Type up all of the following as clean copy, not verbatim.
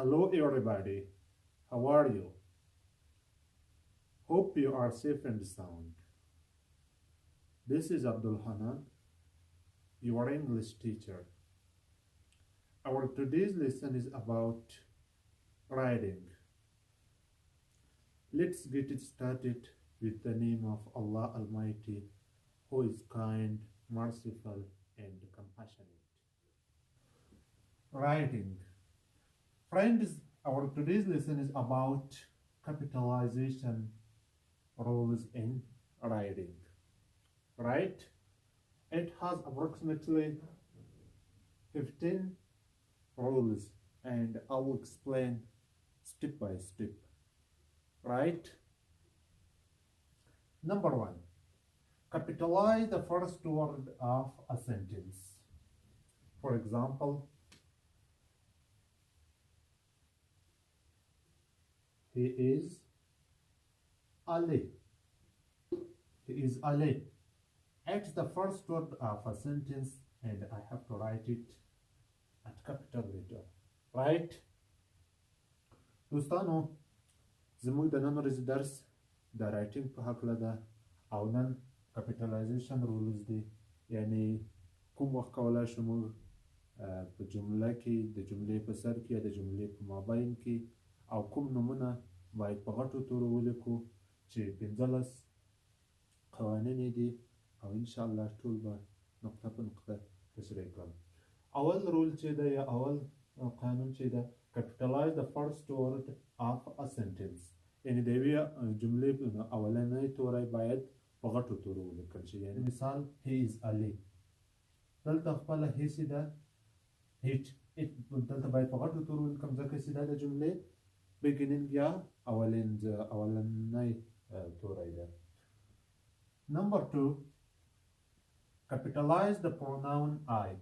Hello, everybody. How are you? Hope you are safe and sound. This is Abdul Hanan, your English teacher. Our today's lesson is about writing. Let's get it started with the name of Allah Almighty, who is kind, merciful, and compassionate. Writing. Friends, our today's lesson is about capitalization rules in writing. Right? It has approximately 15 rules and I will explain step by step. Right? Number one, capitalize the first word of a sentence. For example, he is Ali. He is Ali. It's the first word of a sentence and I have to write it at capital letter. Right? دوستانو زموږ د نن ورځې درس د رایټینګ په هکله ده او نن کپیټلایزیشن رولز دي، یعنی کوم وخت کولی شو موږ په جمله کې د جملې په سر کې یا د جملې په مابین کې او کوم نومونه باید په غټو تورو ولیکو چې 15 قوانین یې دي او انشاءالله ټول به نقطه په نقطه تشریح کړم. اول رول چې ده یا اول قانون چې ده capitalize the first word of a sentence، یعنی د یوې جملې اولنی توری باید په غټو تورو ولیکل شي. یعنی مثال he is Ali، دلته خپله he چې ده دلته باید په غټو تورو ولیکم ځکه چې دا د جملې beginning یا اولنی توری ده. Number two, capitalize the pronoun I.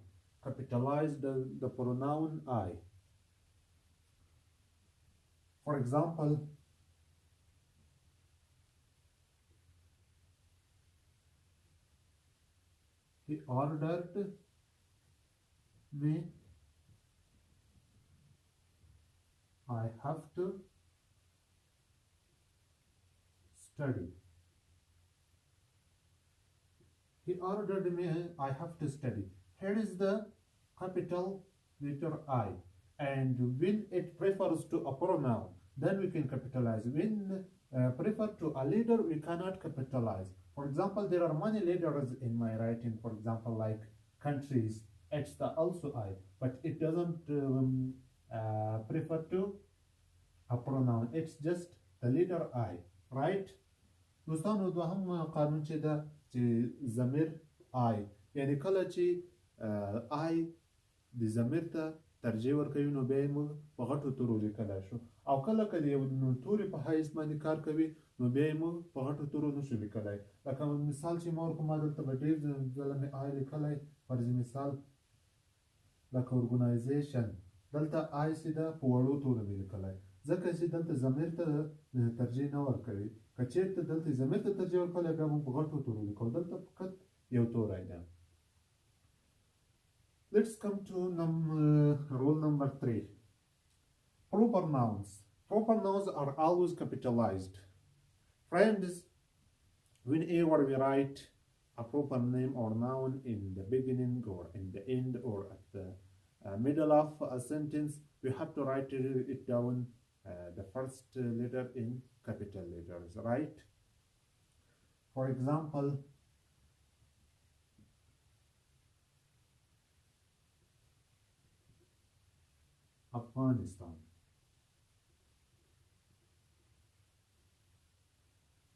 Capitalize the pronoun I. For example, he ordered me. I have to study. He ordered me. I have to study. Here is the capital letter I, and when it refers to a pronoun, then we can capitalize. When refer to a leader, we cannot capitalize. For example, there are many letters in my writing. For example, like countries, it's the also I, but it doesn't prefer to a pronoun. It's just the letter I, right? دوستانو دوهم قانون چې ده چې ضمیر I، یعنی کله چې I د ضمیر ته ترجیح ورکوي نو بیا یې موږ په غټو تورو لیکلی شو، او کله که د یو توري په حیث باندې کار کوي نو بیا یې موږ په غټو تورو نشو لیکلی. لکه مثال چې ما ورکړو، ما دلته به ډېر ځله مې I لیکلی، فرض مثال لکه ارګنایزیشن، دلته I چې ده په وړو تورو مې لیکلی ځکه چې دلته ضمیر ته ترجیح نه ورکوي. که چېرته دلته ضمیر ته ترجیح ورکولی بیا موږ په غټو تورو لیکو، دلته فقط یو توری ده. Let's come to rule number 3. Proper nouns. Proper nouns are always capitalized. Friends, whenever we write a proper name or noun in the beginning or in the end or at the middle of a sentence, we have to write it down the first letter in capital letters, right? For example, Afghanistan,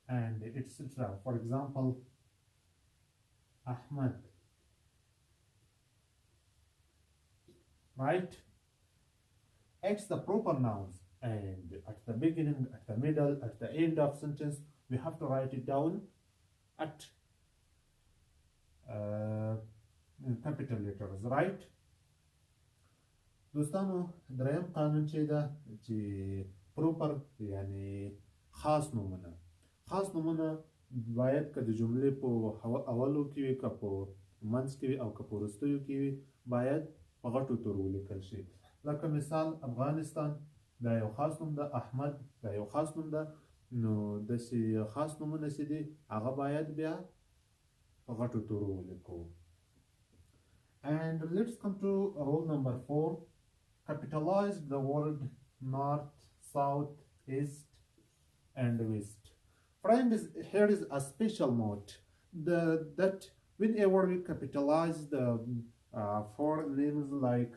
and etc. For example, Ahmed, right? It's the proper nouns, and at the beginning, at the middle, at the end of sentence, we have to write it down at capital letters, right? دوستانو دریم قانون چې ده چې پروپر یعنی خاص نومونه باید که د جملې په اولو کې وي، که په منځ کې وي او که په وروستیو کې وي باید په غټو تورو ولیکل شي. لکه مثال افغانستان دا یو خاص نوم ده، احمد دا یو خاص نوم ده، نو داسې خاص نومونه چې دي هغه باید بیا په غټو تورو ولیکو. And let's come to rule number 4. Capitalize the word north, south, east, and west. Friends, here is a special note that whenever we capitalize the four names like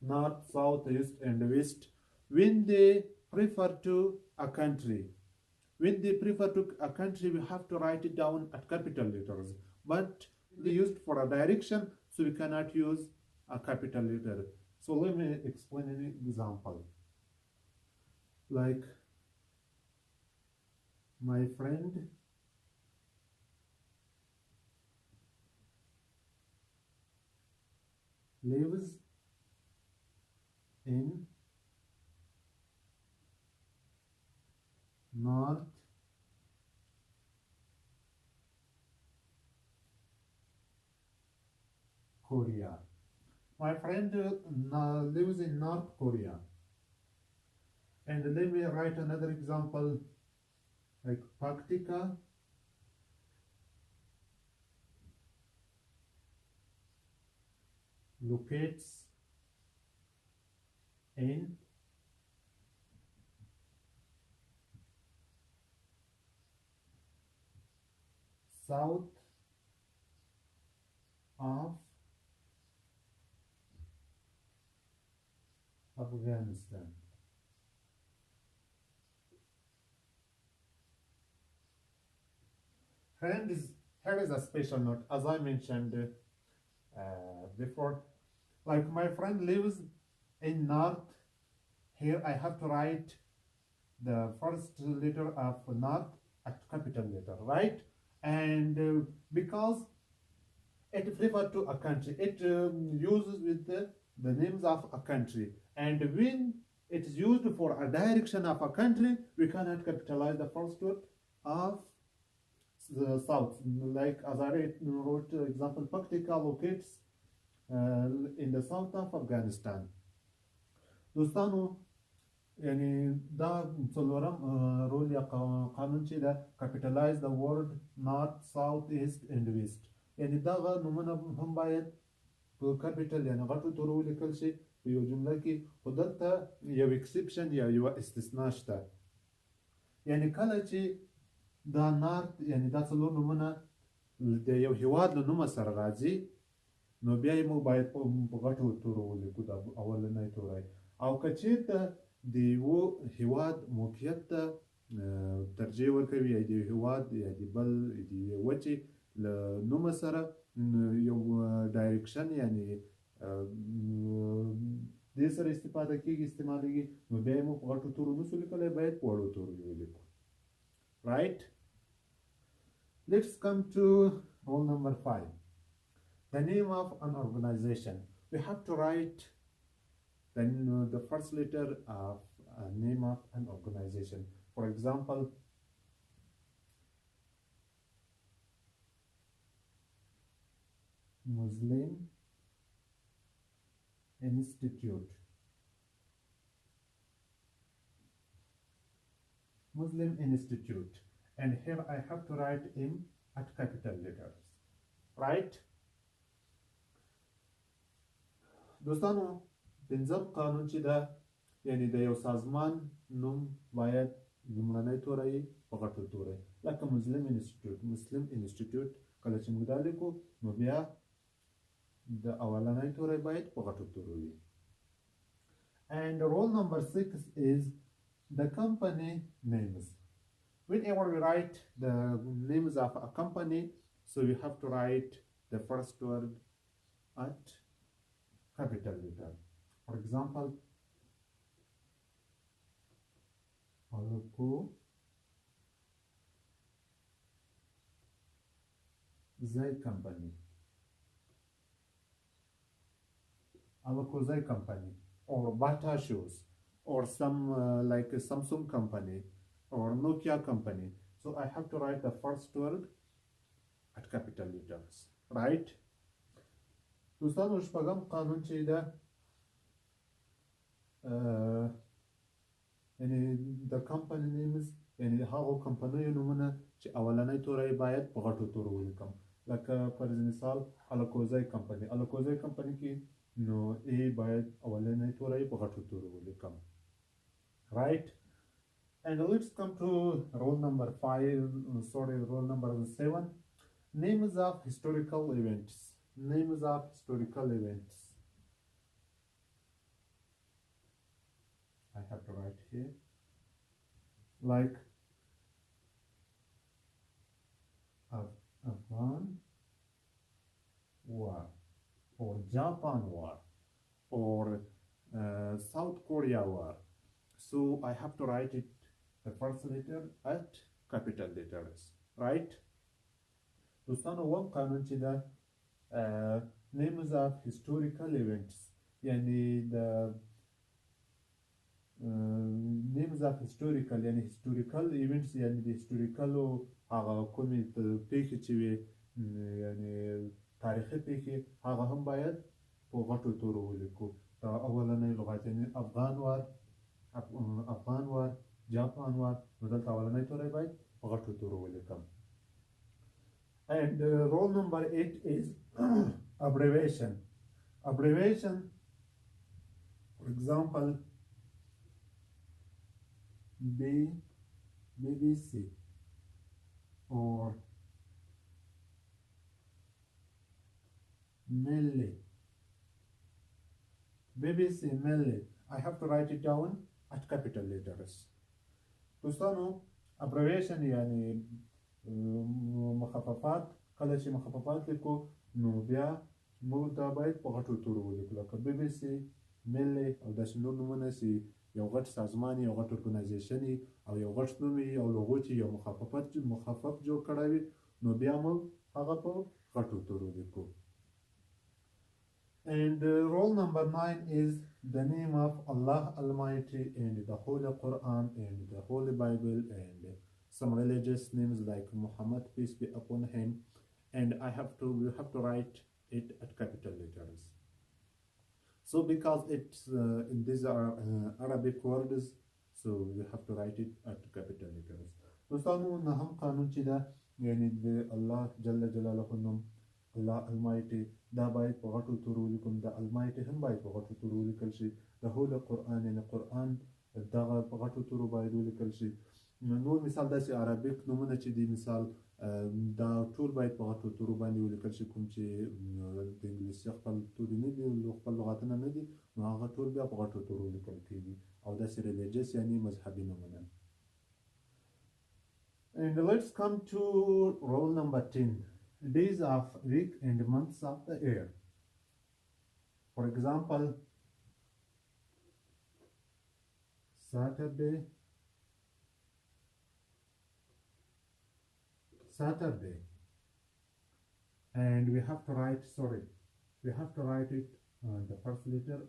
north, south, east, and west, when they refer to a country, when they refer to a country, we have to write it down at capital letters. But they used for a direction, so we cannot use a capital letter. So let me explain an example. Like, my friend lives in North Korea. My friend lives in North Korea. And let me write another example, like Praktika locates in south of Afghanistan. Here is a special note, as I mentioned before. Like, my friend lives in north. Here I have to write the first letter of north at capital letter, right? And because it refers to a country, it uses with the names of a country. And when it is used for a direction of a country, we cannot capitalize the first word of the south. Like, as I wrote example, Paktika locates in the south of Afghanistan. دوستانو یعنی دا څلورم رول یا قانون چې دا capitalize the word north, south, east and west. یعنی دغه نومونه هم باید په کاپیټل یعنی غټو تورو ولیکل شي په یو جمله کې. خو دلته یو اکسپشن یا یو استثنا شته. یعنی کله چې دا نارت یعنی دا څلور نومونه د یو هیواد له نومه سره راځي، نو بیا یې موږ باید په غټو تورو ولیکو دا اولنی توری. او که چېرته د یو هیواد موقعیت ته ترجیح ورکوي، یا د یو هیواد یا د بل د یوې وچې له نومه سره یو ډایرکشن یعنی دې سره استفاده کېږي استعمالیږي، نو بیا یې موږ په غټو تورو نشو لیکلی، باید په وړو تورو یې ولیکو. Right? Let's come to rule number 5. The name of an organization. We have to write the first letter of a name of an organization. For example, Muslim Institute. Muslim Institute. And here I have to write M at capital letters. Right? دوستانو پنځم قانون چې ده یعنی د یو سازمان نوم باید لومړنی توری په غټو توری، لکه مسلم انسټیټیوټ کله چې موږ دا لیکو نو بیا د اولنی توری باید په غټو تورو وي. And rule number 6 is the company names. Whenever we write the names of a company, so we have to write the first word at capital letter. For example, Alkozai Company. Alkozai Company, or Bata Shoes, or some like a Samsung Company, or Nokia Company. So I have to write the first word at capital letters, right? دوستانو شپږم قانون چې ده the company names یعنی هغو کمپنیو نومونه چې اولنۍ توره یې باید په غټو تورو ولیکم لکه پر مثال الکوزای کمپنی کې نو ای باید اولنۍ توره یې په غټو تورو ولیکم right and let's come to rule number 7 names of historical events I have to write here like Afghan War or Japan War or South Korea War. So I have to write it the first letter at capital letters, right? دوستانو وم قانون چې دا names of historical events یعنی د names of historical یعنی historical events یعنی د historical هغه کومې پیښې چې وي یعنی تاریخي پیښې هغه هم باید په غټو تورو ولیکو اولنۍ لغات یعنی افغان وار جاپان وار نو دلته اولنۍ توری باید په غټو تورو ولیکم and rule number 8 is abbreviation for example BBC or Melly. BBC Melly. I have to write it down at capital letters. دوستانو abbreviation يعني مخففات کله چې مخففات لیکو نو بیا موږ دا باید په غټو تورو ولیکو لکه BBC Melly او داسې نور نومونه چې یو غټ سازمان یو غټ ارګنایزیشن او یو غټ نوم او لوګو چې یو مخفف جوړ کړی وي نو بیا موږ هغه په غټو تورو لیکو and rule number 9 is the name of Allah Almighty and the Holy Quran and the Holy Bible and some religious names like Muhammad peace be upon him and we have to write it at capital letters. So because it's these are Arabic words, so we have to write it at capital letters. دوستانو نهم قانون چې دا یعنی د الله جل جلاله نوم الله Almighty دا باید په غټو تورو ولیکم د Almighty هم باید په غټو تورو ولیکل شي د Holy Quran یعنی قرآن دغه په غټو تورو باید ولیکل شي نور مثال داسې عربیک نومونه چې دي مثال دا ټول باید په غټو تورو باندې ولیکل شي کوم چې د انګلیسي خپل توري نه دي خپل لغاتونه نه دي نو هغه ټول بیا په غټو تورو لیکل کیږي او داسې ریلیجیس یعنی مذهبي نومونه and let's come to rule number 10 days of week and months of the year for example Saturday and we have to write it the first letter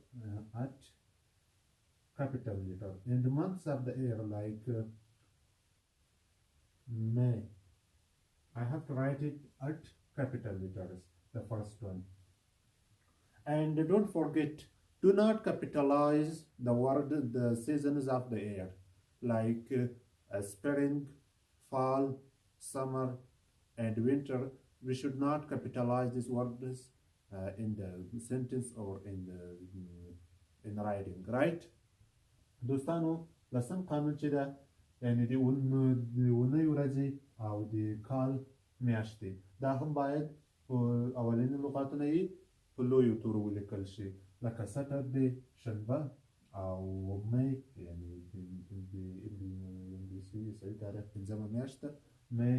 at capital letter and the months of the year like May I have to write it at capital letters the first one and don't forget do not capitalize the seasons of the year like spring fall summer and winter we should not capitalize these words in the sentence or in writing right دوستانو لسم قانون چې دا یعنی د اونۍ ورځې او د کال میاشتې دا هم باید په اولنۍ لغاتونه یې په لویو تورو ولیکل شي لکه سټرډې شنبه او می یعنی د انګلیسي صحیح تاریخ پنځمه میاشت ده می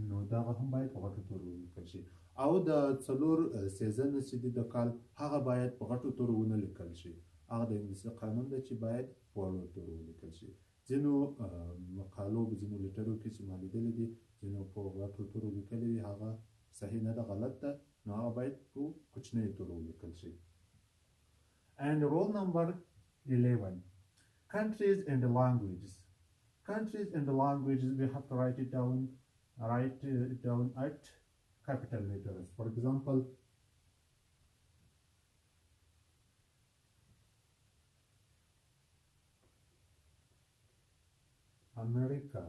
نو دغه هم باید په غټو تورو ولیکل شي او د څلور سیزن چې دي د کال هغه باید په غټو تورو ونه لیکل شي هغه د انګلیسي قانون دی چې باید په وړو تورو ولیکل شي ځینو مقالو په ځینو لیټرو کې چې ما لیدلي دي ځینو په غټو تورو لیکلي دي هغه صحیح نه ده غلط ده نو هغه باید په کوچنیو تورو ولیکل شي and rule number 11 countries and languages we have to write it down at capital letters for example America.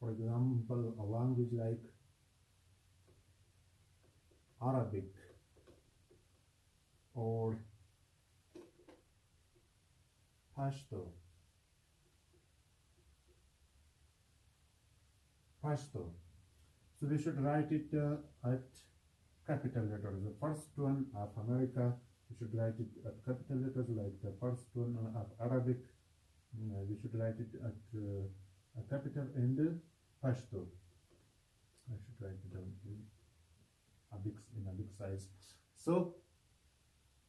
For example, a language like Arabic or Pashto. Pashto. So we should write it at capital letters. The first one of America, we should write it at capital letters, like the first one of Arabic. We should write it at a capital and Pashto. I should write it down in a big size. So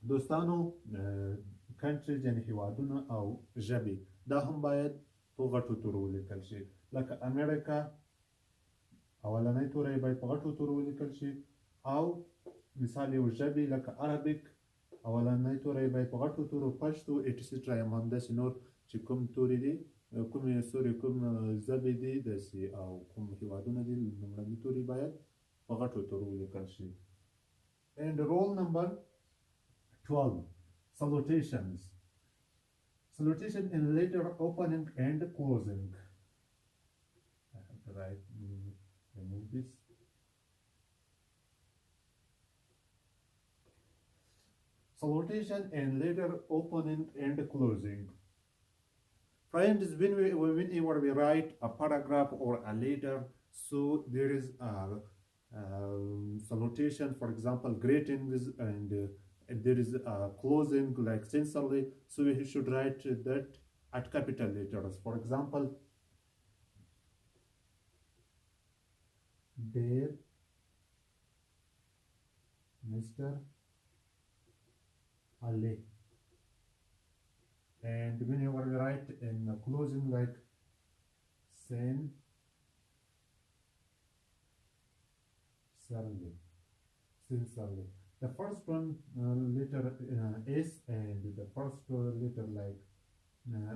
دوستانو countries يعني هیوادونه او ژبې دا هم باید په غټو تورو ولیکل شي لکه امریکا اولنی توری باید په غټو تورو ولیکل شي او مثال یو ژبې لکه عربیک اولنی توری باید په غټو تورو پشتو ایټسټرا هم همداسې نور چې کوم توري دي کوم ژبې دي داسې او کوم هیوادونه دي لومړني توري باید په غټو تورو ولیکل شي. And rule number 12. Salutations. Salutation in letter opening and closing. I have to remove this. Salutation in letter opening and closing. Friends, whenever we write a paragraph or a letter, so there is a salutation, for example, greetings, and there is a closing like sincerely, so we should write that at capital letters. For example, dear Mr. Ali, and whenever we write in a closing like sincerely. The first one letter S and the first letter like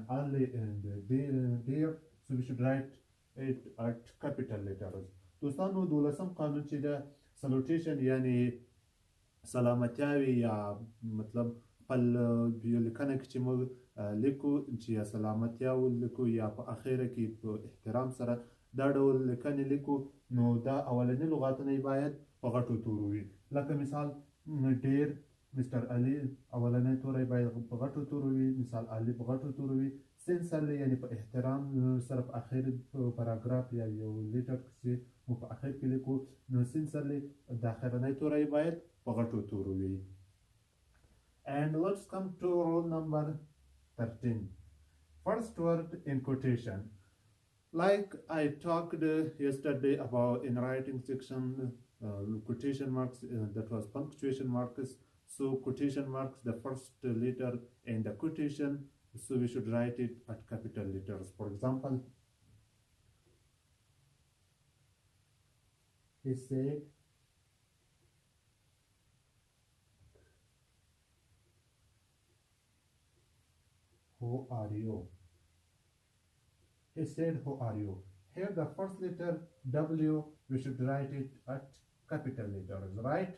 Ali and dear, so we should write it at capital letters. دوستانو دولسم قانون چې د salutation یعنی سلامتیاوي یا مطلب خپل لیکنه کې چې موږ لیکو چې یا سلامتیا ولیکو یا په اخره کې په احترام سره دا ډول لیکنې لیکو نو دا اولنی لغاتونه باید په غټو تورو وي لکه مثال ډیر مستر علي اولنی توری باید په غټو تورو وي مثال علي په غټو تورو وي سنسرلی یعنی په احترام سره په اخر پاراګراف یا یو لیټر چې مو په اخر کې لیکو نو سنسرلی د اخرنی توری باید په غټو تورو وي. And let's come to rule number 13. First word in quotation. Like I talked yesterday about in writing section, quotation marks, that was punctuation marks. So quotation marks the first letter in the quotation, so we should write it at capital letters. For example, he said, "Who are you?" He said, "Who are you?" Here the first letter W, we should write it at capital letters, right?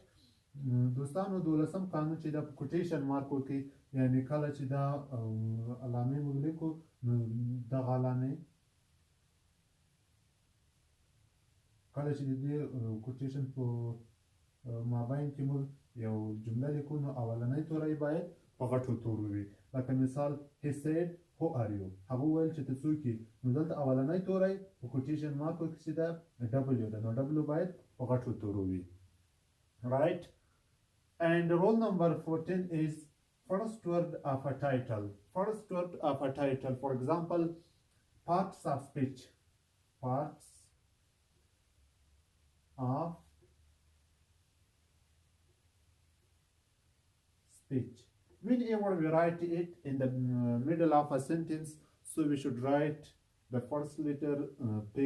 دوستانو دولسم قانون چې د کوټیشن مارکو کې یعنی کله چې دا علامې موږ لیکو نو دغه علامې کله چې د دې کوټیشن په مابین کې موږ یو جمله لیکو نو اولنی توری باید په غټو تورو وي لکه مثال he said who are you هغه وویل چې ته څوک یې نو دلته اولنی توری په کوټیشن مارکو کې چې دا W ده نو W باید په غټو تورو وي, right? And rule number 14 is first word of a title. First word of a title, for example, parts of speech. Parts of speech. Whenever we write it in the middle of a sentence, so we should write the first letter P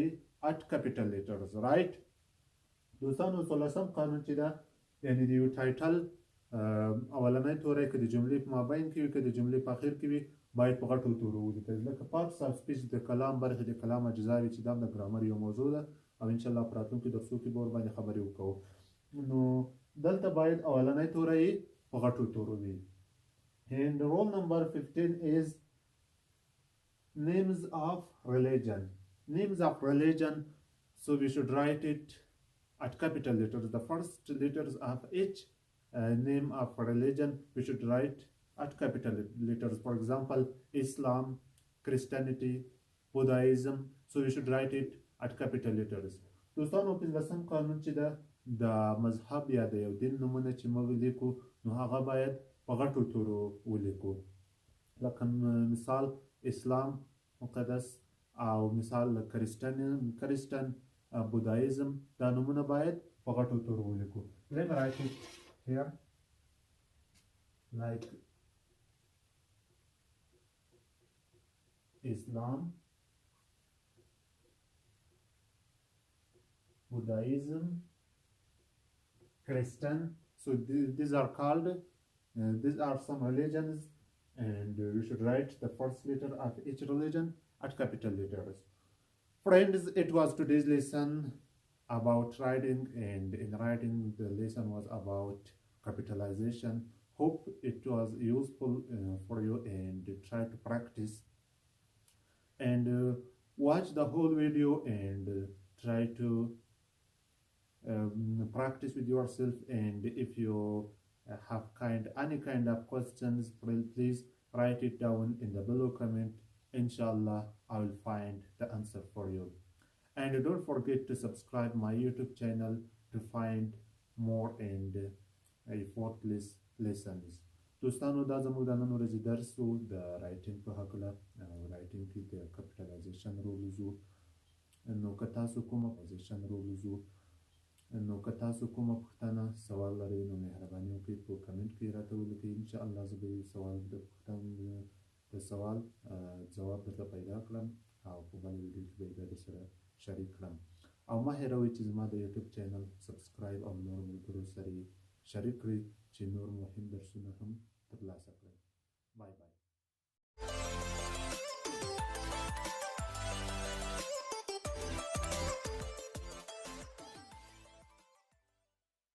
at capital letters, right? دوستانو څلورم قانون چې دا یعنی د یو ټایټل اولنی توری که د جملې په مابین کې وي که د جملې په اخر کې وي باید په غټو تورو ولیکل لکه پارټس آف سپیچ د کلام برخې د کلام اجزا وي چې دا د ګرامر یو موضوع ده او انشاءالله په راتلونکي درسو کې به ورباندې خبرې وکړو نو دلته باید اولنی توری په غټو تورو وي. And rule number 15 is Names of religion. Names of religion. So we should write it at capital letters. The first letters of each name of religion we should write at capital letters. For example, Islam, Christianity, Buddhism. So we should write it at capital letters. دوستانو پنځلسم قانون چې ده د مذهب یا د یو دین نومونه چې موږ لیکو نو هغه باید په غټو تورو ولیکو. لکه مثال اسلام مقدس او مثال کریستن Buddhism دا نومونه باید په غټو تورو ولیکو. Let me write it here like Islam, Buddhism, Christian. So these are called, these are some religions, and we should write the first letter of each religion at capital letters. Friends, it was today's lesson about writing, and in writing the lesson was about capitalization. Hope it was useful for you, and try to practice and watch the whole video and try to practice with yourself. And if you have any kind of questions, please write it down in the below comment. Inshallah, I will find the answer for you. And don't forget to subscribe my YouTube channel to find more and effortless lessons. دوستانو دا زموږ د نن ورځې درس و د رایټینګ په هکله. رایټینګ کې د کپټلایزیشن رول وزو. نو که تاسو کومه پوزیشن رول وزو نو که تاسو کومه پوښتنه سوال لرئ نو مهرباني وکړئ په کمنټ کې راته ولیکئ. انشاءالله زه به د سوال جواب درته پیدا کړم او په بله ویډیو کې به یې درسره شریک کړم. او مه هېروئ چې زما د یوټیوب چینل سبسکرایب او نورو ملګرو سره یې شریک کړئ چې نور مهم درسونه هم ترلاسه کړئ. بای بای.